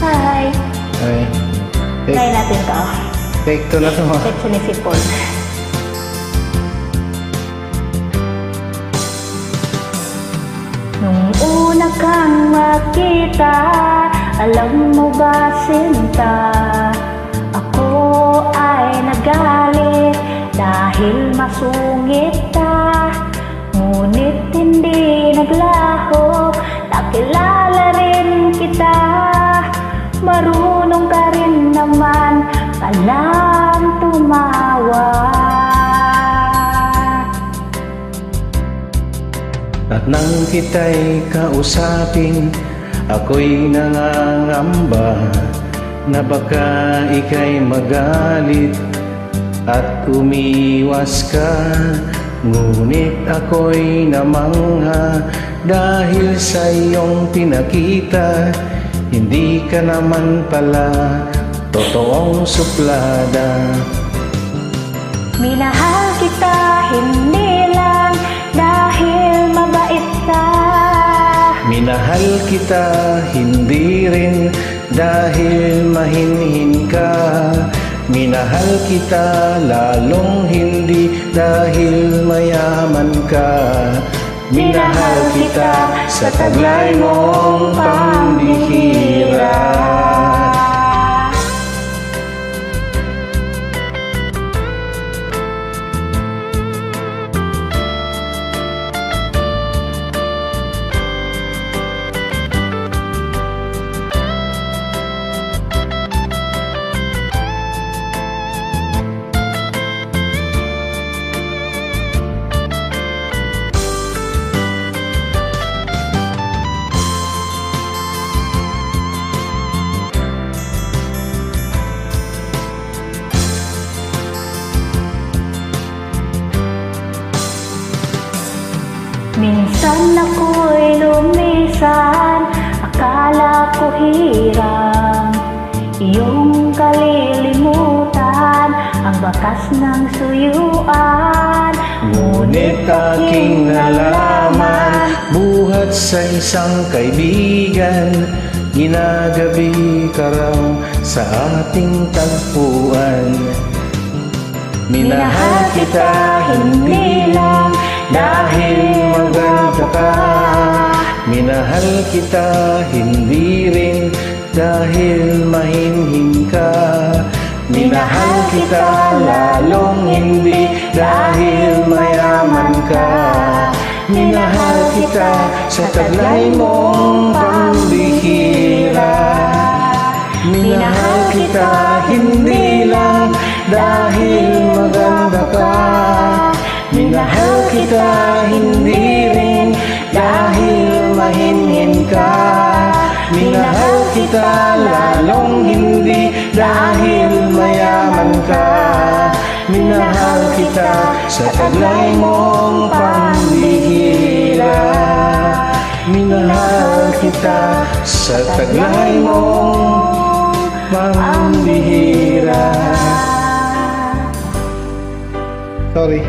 Hi. Ay. Try natin to. Take two na to. Take sinisipon. Nung una kang makita, alam mo ba sinta, ako ay nagalit dahil masungit ka. Ngunit hindi naglaho, nakilala rin kita. Marunong ka rin naman palang tumawa. At nang kita'y kausapin, ako'y nangangamba na baka ika'y magalit at umiwas ka. Ngunit ako'y namangha dahil sa iyong pinakita, hindi ka naman pala totoong suplada. Minahal kita hindi lang dahil mabait ka. Minahal kita hindi rin dahil mahinhin ka. Minahal kita lalong hindi dahil mayaman ka. Minahal kita sa taglay mong pambihira. Minsan ako'y lumisan, akala ko hirang iyong kalilimutan ang bakas ng suyuan. Ngunit aking nalaman, buhat sa isang kaibigan, ginagabi ka raw sa ating tagpuan. Minahal kita hindi lang dahil maganda ka. Minahal kita hindi rin dahil mahinhin ka. Minahal kita lalong hindi dahil mayaman ka. Minahal kita sa taglay mong pambihira. Minahal kita hindi lang dahil maganda ka. Minahal kita hindi rin dahil mahinhin ka. Minahal kita lalong hindi dahil mayaman ka. Minahal kita sa taglay mong pambihira. Minahal kita sa taglay mong pambihira. Sorry.